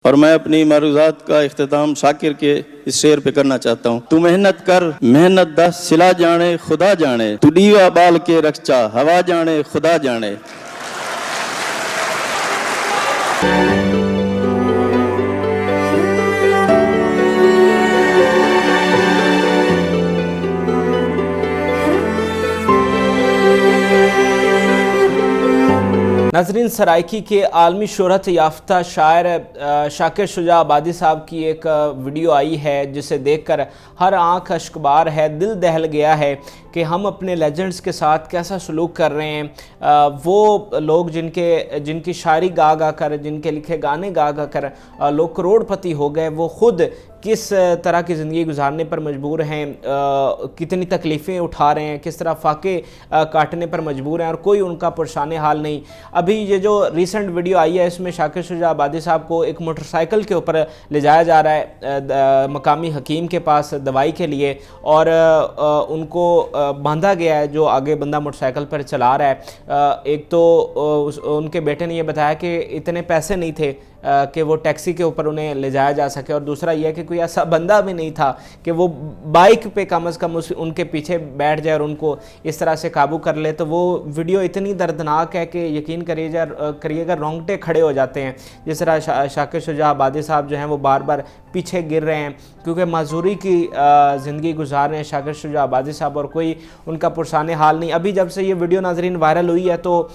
और मैं अपनी मरूज़ात का इख्तिताम शाकिर के इस शेर पे करना चाहता हूँ। तू मेहनत कर, मेहनत दस सिला जाने खुदा जाने, तू दीवा बाल के रक्षा हवा जाने खुदा जाने। नाज़रीन, सराइकी के आलमी शोहरत याफ्ता शायर शाकिर शुजा आबादी साहब की एक वीडियो आई है जिसे देखकर हर आंख अश्कबार है, दिल दहल गया है कि हम अपने लेजेंड्स के साथ कैसा सलूक कर रहे हैं। वो लोग जिनकी शायरी गा गा कर, जिनके लिखे गाने गा गा कर लोग करोड़पति हो गए, वो ख़ुद किस तरह की ज़िंदगी गुजारने पर मजबूर हैं, कितनी तकलीफ़ें उठा रहे हैं, किस तरह फाके काटने पर मजबूर हैं और कोई उनका पुरशान हाल नहीं। अभी ये जो रिसेंट वीडियो आई है इसमें शाकिर शुजा आबादी साहब को एक मोटरसाइकिल के ऊपर ले जाया जा रहा है मकामी हकीम के पास दवाई के लिए, और उनको बांधा गया है जो आगे बंदा मोटरसाइकिल पर चला रहा है। एक तो उनके बेटे ने यह बताया कि इतने पैसे नहीं थे कि वो टैक्सी के ऊपर उन्हें ले जाया जा सके, और दूसरा यह कि कोई ऐसा बंदा भी नहीं था कि वो बाइक पे कम अज़ कम उनके पीछे बैठ जाए और उनको इस तरह से काबू कर ले। तो वो वीडियो इतनी दर्दनाक है कि यकीन करिएगा रोंगटे खड़े हो जाते हैं। जिस तरह शाकिर शुजा आबादी साहब जो हैं वो बार बार पीछे गिर रहे हैं क्योंकि माजूरी की ज़िंदगी गुजार रहे हैं शाकिर शुजा आबादी साहब, और कोई उनका पुरसाने हाल नहीं। अभी जब से ये वीडियो नाज़रीन वायरल हुई है तो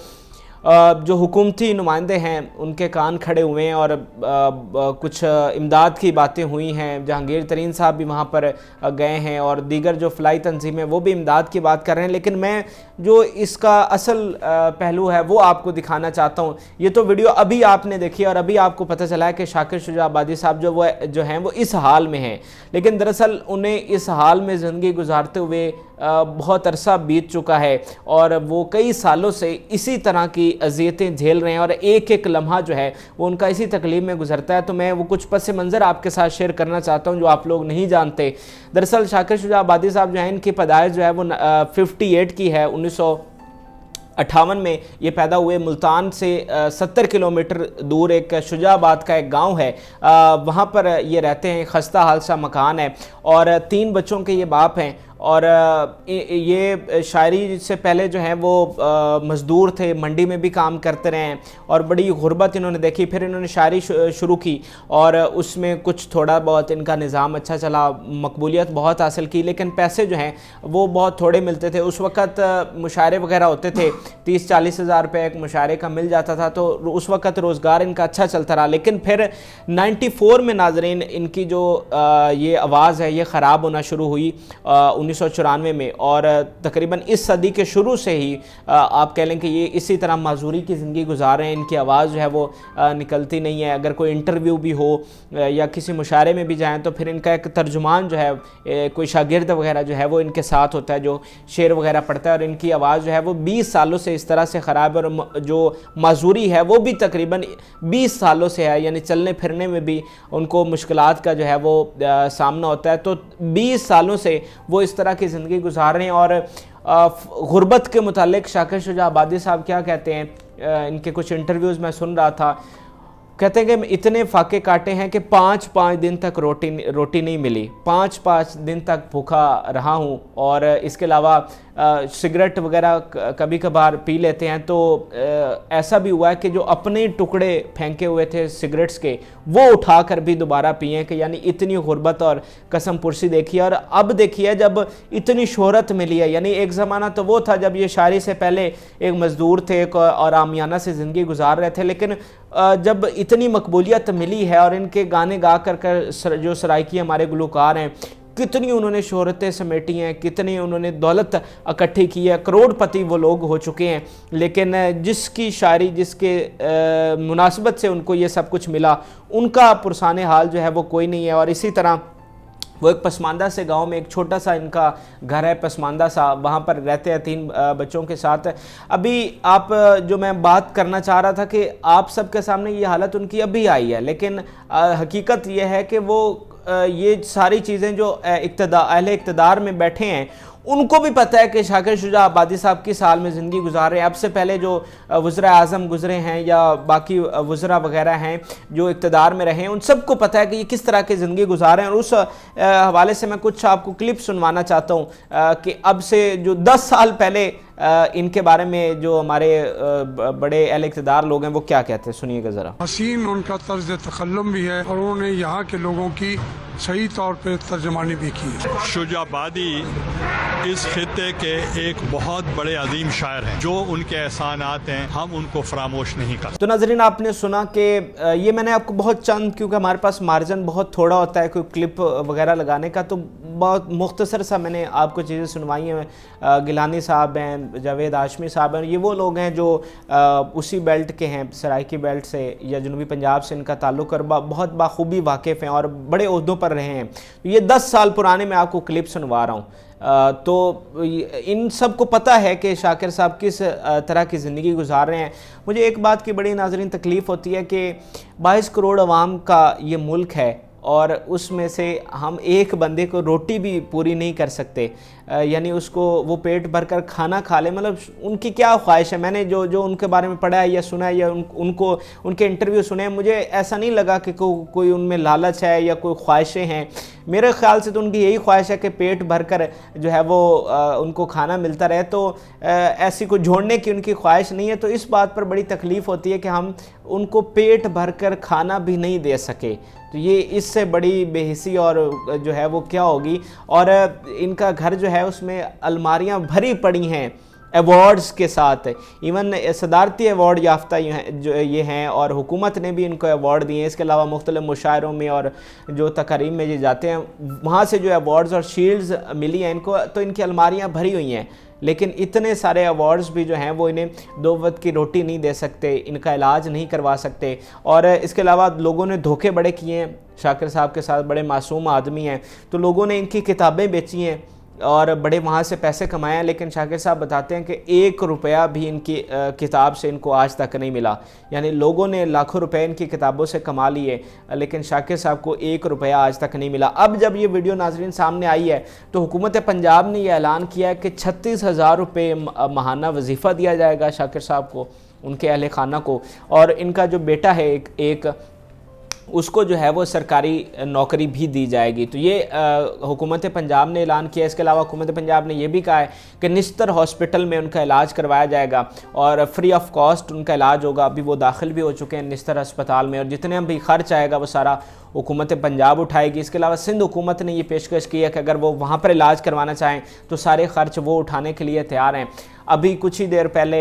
जो हुकूमती नुमाइंदे हैं उनके कान खड़े हुए हैं और कुछ इमदाद की बातें हुई हैं। जहांगीर तरीन साहब भी वहाँ पर गए हैं और दीगर जो फ़लाई तंजीमें वो भी इमदाद की बात कर रहे हैं, लेकिन मैं जो इसका असल पहलू है वो आपको दिखाना चाहता हूँ। ये तो वीडियो अभी आपने देखी और अभी आपको पता चला है कि शाकिर शुजा आबादी साहब जो हैं वो इस हाल में हैं, लेकिन दरअसल उन्हें इस हाल में ज़िंदगी गुजारते हुए बहुत अरसा बीत चुका है और वो कई सालों से इसी तरह की अज़ियतें झेल रहे हैं और एक एक लम्हा जो है वो उनका इसी तकलीफ में गुजरता है। तो मैं वो कुछ पस मंज़र आपके साथ शेयर करना चाहता हूँ जो आप लोग नहीं जानते। दरअसल शाकिर शुजा आबादी साहब जो है इनकी पैदाइश जो है वो 58 की है। 1958 में ये पैदा हुए। मुल्तान से 70 किलोमीटर दूर एक शुजाबाद का एक गांव है, वहाँ पर ये रहते हैं। खस्ता हाल सा मकान है और 3 बच्चों के ये बाप हैं। और ये शायरी से पहले जो है वो मज़दूर थे, मंडी में भी काम करते रहे हैं और बड़ी गुर्बत इन्होंने देखी। फिर इन्होंने शायरी शुरू की और उसमें कुछ थोड़ा बहुत इनका निज़ाम अच्छा चला, मकबूलियत बहुत हासिल की, लेकिन पैसे जो हैं वो बहुत थोड़े मिलते थे। उस वक़्त मुशायरे वगैरह होते थे, 30-40 हज़ार रुपये एक मुशायरे का मिल जाता था, तो उस वक़्त रोज़गार इनका अच्छा चलता रहा। लेकिन फिर 94 में नाज़रीन इनकी जो ये आवाज़ है ये ख़राब होना शुरू हुई 1994 में, और तकरीबन इस सदी के शुरू से ही आप कह लें कि ये इसी तरह माजूरी की ज़िंदगी गुजार रहे हैं। इनकी आवाज़ जो है वो निकलती नहीं है। अगर कोई इंटरव्यू भी हो या किसी मुशायरे में भी जाएं तो फिर इनका एक तर्जुमान जो है, कोई शागिर्द वगैरह जो है वो इनके साथ होता है जो शेर वगैरह पढ़ता है, और इनकी आवाज़ जो है वो 20 सालों से इस तरह से ख़राब है और जो माजूरी है वो भी तकरीबन 20 सालों से है, यानी चलने फिरने में भी उनको मुश्किलात का जो है वो सामना होता है। तो 20 सालों से वो इस तरह की ज़िंदगी गुजार रहे हैं। और गुर्बत के मुतालिक शाकिर शुजा आबादी साहब क्या कहते हैं, इनके कुछ इंटरव्यूज़ मैं सुन रहा था, कहते हैं कि इतने फाके काटे हैं कि 5-5 दिन तक रोटी नहीं मिली, 5-5 दिन तक भूखा रहा हूँ, और इसके अलावा सिगरेट वगैरह कभी कभार पी लेते हैं। तो ऐसा भी हुआ है कि जो अपने टुकड़े फेंके हुए थे सिगरेट्स के वो उठाकर भी दोबारा पिए, कि यानी इतनी गुर्बत और कसम पुरसी देखी। और अब देखिए जब इतनी शोहरत मिली है, यानी एक ज़माना तो वो था जब ये शायरी से पहले एक मज़दूर थे और आमियाना से ज़िंदगी गुजार रहे थे, लेकिन जब इतनी मकबूलियत मिली है और इनके गाने गा कर जो सराइकी हमारे गुलकार हैं, कितनी उन्होंने शोहरतें समेटी हैं, कितनी उन्होंने दौलत इकट्ठी की है, करोड़पति वो लोग हो चुके हैं, लेकिन जिसकी शायरी जिसके मुनासबत से उनको ये सब कुछ मिला उनका पुरसाने हाल जो है वो कोई नहीं है। और इसी तरह वो एक पसमानदा से गांव में एक छोटा सा इनका घर है, पसमानदा सा, वहाँ पर रहते हैं 3 बच्चों के साथ। अभी आप जो मैं बात करना चाह रहा था कि आप सबके सामने ये हालत उनकी अभी आई है, लेकिन हकीकत ये है कि वो ये सारी चीज़ें जो अहले इक़्तिदार में बैठे हैं उनको भी पता है कि शाकिर शुजा आबादी साहब किस हाल में ज़िंदगी गुजार रहे हैं। अब से पहले जो वज़ीर आज़म गुजरे हैं या बाकी वज़रा वगैरह हैं जो इक़्तिदार में रहे हैं, उन सबको पता है कि ये किस तरह की ज़िंदगी गुजार रहे हैं। और उस हवाले से मैं कुछ आपको क्लिप सुनवाना चाहता हूँ कि अब से जो 10 साल पहले इनके बारे में जो हमारे बड़े अहले इक़्तिदार लोग हैं वो क्या कहते हैं, सुनिएगा ज़रा। हसीन उनका तर्ज तकल्लुम भी है और उन्होंने यहाँ के लोगों की सही तौर पे तर्जमानी भी की है। शुजाबादी इस खित्ते के एक बहुत बड़े अजीम शायर हैं। जो उनके एहसानात हैं हम उनको फरामोश नहीं करते। तो नाज़रीन, आपने सुना कि ये मैंने आपको बहुत चंद, क्योंकि हमारे पास मार्जिन बहुत थोड़ा होता है कोई क्लिप वगैरह लगाने का, तो बहुत मुख्तसर सा मैंने आपको चीज़ें सुनवाई हैं। गिलानी साहब हैं, जावेद हाशमी साहब हैं, ये वो लोग हैं जो उसी बेल्ट के हैं, सराइकी बेल्ट से या जनूबी पंजाब से इनका ताल्लुक़ और बहुत बाखूबी वाकिफ़ हैं और बड़े ओहदों पर रहे हैं। ये 10 साल पुराने मैं आपको क्लिप सुनवा रहा हूँ। तो इन सब को पता है कि शाकिर साहब किस तरह की ज़िंदगी गुजार रहे हैं। मुझे एक बात की बड़ी नाज़रीन तकलीफ़ होती है कि 22 करोड़ अवाम का ये मुल्क है और उसमें से हम एक बंदे को रोटी भी पूरी नहीं कर सकते, यानी उसको वो पेट भर कर खाना खा ले। मतलब उनकी क्या ख्वाहिश है। मैंने जो उनके बारे में पढ़ा है या सुना है या उनको उनके इंटरव्यू सुने हैं, मुझे ऐसा नहीं लगा कि कोई उनमें लालच है या कोई ख्वाहिशें हैं। मेरे ख्याल से तो उनकी यही ख्वाहिश है कि पेट भर कर जो है वो उनको खाना मिलता रहे। तो ऐसी कोई जोड़ने की उनकी ख्वाहिश नहीं है। तो इस बात पर बड़ी तकलीफ़ होती है कि हम उनको पेट भर कर खाना भी नहीं दे सके। तो ये इससे बड़ी बेहिसी और जो है वो क्या होगी। और इनका घर जो है उसमें अलमारियां भरी पड़ी हैं अवार्ड्स के साथ। इवन सदारती अवार्ड याफ्ता जो ये हैं और हुकूमत ने भी इनको अवार्ड दिए हैं। इसके अलावा मुख्तलिफ मुशायरों में और जो तकारीम में ये जाते हैं वहाँ से जो अवार्ड्स और शील्ड्स मिली हैं इनको, तो इनकी अलमारियाँ भरी हुई हैं। लेकिन इतने सारे अवार्ड्स भी जो हैं वो इन्हें 2 वक्त की रोटी नहीं दे सकते, इनका इलाज नहीं करवा सकते। और इसके अलावा लोगों ने धोखे बड़े किए हैं शाकिर साहब के साथ, बड़े मासूम आदमी हैं। तो लोगों ने इनकी किताबें बेची हैं और बड़े वहाँ से पैसे कमाए हैं। लेकिन शाकिर साहब बताते हैं कि 1 रुपया भी इनकी किताब से इनको आज तक नहीं मिला। यानी लोगों ने लाखों रुपए इनकी किताबों से कमा लिए, लेकिन शाकिर साहब को 1 रुपया आज तक नहीं मिला। अब जब ये वीडियो नाजरीन सामने आई है तो हुकूमत पंजाब ने यह ऐलान किया है कि 36,000 रुपये माहाना वजीफ़ा दिया जाएगा शाकिर साहब को, उनके अहले खाना को। और इनका जो बेटा है एक उसको जो है वो सरकारी नौकरी भी दी जाएगी। तो ये हुकूमत पंजाब ने ऐलान किया। इसके अलावा हुकूमत पंजाब ने यह भी कहा है कि निस्तर हॉस्पिटल में उनका इलाज करवाया जाएगा और फ्री ऑफ कॉस्ट उनका इलाज होगा। अभी वो दाखिल भी हो चुके हैं निस्तर अस्पताल में और जितने भी खर्च आएगा वो सारा हुकूमत पंजाब उठाएगी। इसके अलावा सिंध हुकूमत ने ये पेशकश की है कि अगर वो वहाँ पर इलाज करवाना चाहें तो सारे खर्च वो उठाने के लिए तैयार हैं। अभी कुछ ही देर पहले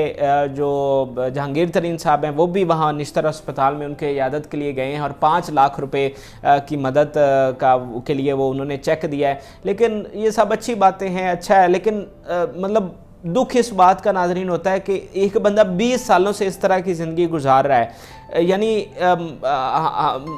जो जहांगीर तरीन साहब हैं वो भी वहाँ निश्तर अस्पताल में उनके इयादत के लिए गए हैं और 5 लाख रुपए की मदद के लिए वो उन्होंने चेक दिया है। लेकिन ये सब अच्छी बातें हैं, अच्छा है, लेकिन मतलब दुख इस बात का नाज़रीन होता है कि एक बंदा 20 सालों से इस तरह की ज़िंदगी गुजार रहा है। यानी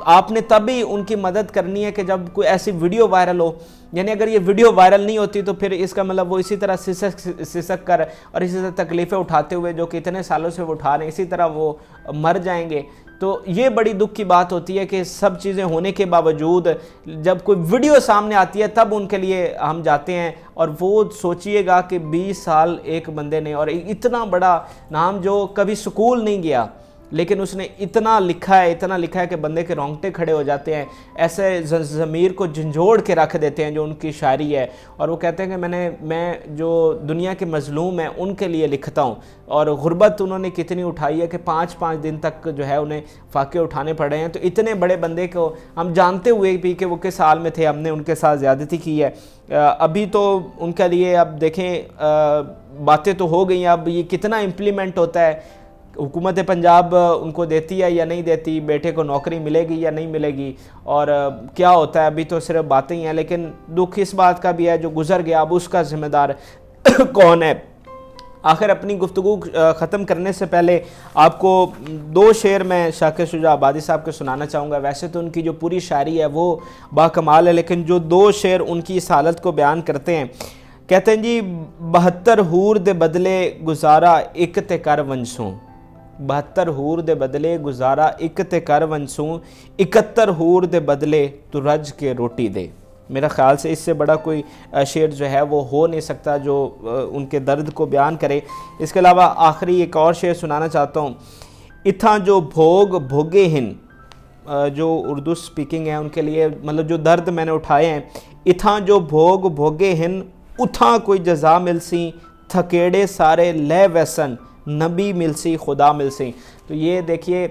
आपने तभी उनकी मदद करनी है कि जब कोई ऐसी वीडियो वायरल हो। यानी अगर ये वीडियो वायरल नहीं होती तो फिर इसका मतलब वो इसी तरह सिसक कर और इसी तरह तकलीफ़ें उठाते हुए जो कि इतने सालों से वो उठा रहे हैं इसी तरह वो मर जाएंगे। तो ये बड़ी दुख की बात होती है कि सब चीज़ें होने के बावजूद जब कोई वीडियो सामने आती है तब उनके लिए हम जाते हैं। और वो सोचिएगा कि 20 साल एक बंदे ने और इतना बड़ा नाम जो कभी स्कूल नहीं गया लेकिन उसने इतना लिखा है कि बंदे के रोंगटे खड़े हो जाते हैं। ऐसे ज़मीर को झंझोड़ के रख देते हैं जो उनकी शायरी है। और वो कहते हैं कि मैं जो दुनिया के मज़लूम हैं उनके लिए लिखता हूँ। और गुर्बत उन्होंने कितनी उठाई है कि 5-5 दिन तक जो है उन्हें फाके उठाने पड़े हैं। तो इतने बड़े बंदे को हम जानते हुए भी कि वो किस हाल में थे, हमने उनके साथ ज़्यादती की है। अभी तो उनके लिए अब देखें बातें तो हो गई, अब ये कितना इम्प्लीमेंट होता है। हुकूमत पंजाब उनको देती है या नहीं देती, बेटे को नौकरी मिलेगी या नहीं मिलेगी और क्या होता है, अभी तो सिर्फ बातें ही हैं। लेकिन दुख इस बात का भी है जो गुजर गया अब उसका ज़िम्मेदार कौन है। आखिर अपनी गुफ्तगू ख़त्म करने से पहले आपको 2 शेर मैं शाकिर शुजा आबादी साहब के सुनाना चाहूँगा। वैसे तो उनकी जो पूरी शायरी है वो बाकमाल है, लेकिन जो 2 शेर उनकी इस हालत को बयान करते हैं, कहते हैं जी 72 हूर दे बदले गुजारा एक ते कर वंसूं, 72 हूर दे बदले गुजारा एक ते कर वंसूं, 71 हूर दे बदले तू रज के रोटी दे। मेरा ख्याल से इससे बड़ा कोई शेर जो है वो हो नहीं सकता जो उनके दर्द को बयान करे। इसके अलावा आखिरी एक और शेर सुनाना चाहता हूँ। इथा जो भोग भोगे हिन, जो उर्दू स्पीकिंग है उनके लिए, मतलब जो दर्द मैंने उठाए हैं, इथा जो भोग भोगे हिन उथा कोई जजा मिलसी, थकेड़े सारे लय वैसन नबी मिलसी खुदा मिलसी। तो ये देखिए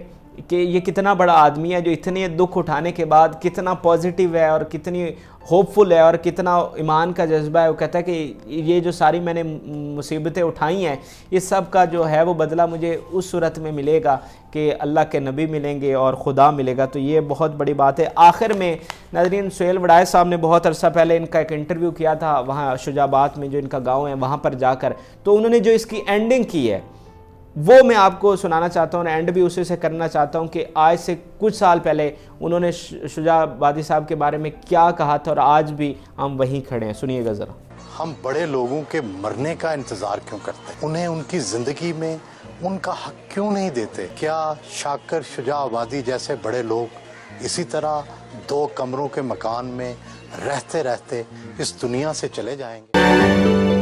कि ये कितना बड़ा आदमी है जो इतने दुख उठाने के बाद कितना पॉजिटिव है और कितनी होपफुल है और कितना ईमान का जज्बा है। वो कहता है कि ये जो सारी मैंने मुसीबतें उठाई हैं, इस सब का जो है वो बदला मुझे उस सूरत में मिलेगा कि अल्लाह के नबी मिलेंगे और खुदा मिलेगा। तो ये बहुत बड़ी बात है। आखिर में नाज़रीन, सुहेल वड़ाइच साहब ने बहुत अरसा पहले इनका एक इंटरव्यू किया था वहाँ शुजाबाद में, जो इनका गाँव है वहाँ पर जाकर, तो उन्होंने जो इसकी एंडिंग की है वो मैं आपको सुनाना चाहता हूँ। एंड भी उसी से करना चाहता हूँ कि आज से कुछ साल पहले उन्होंने शुजाबादी साहब के बारे में क्या कहा था और आज भी हम वहीं खड़े हैं। सुनिएगा ज़रा। हम बड़े लोगों के मरने का इंतज़ार क्यों करते हैं? उन्हें उनकी ज़िंदगी में उनका हक क्यों नहीं देते? क्या शाकिर शुजाबादी जैसे बड़े लोग इसी तरह 2 कमरों के मकान में रहते रहते इस दुनिया से चले जाएंगे?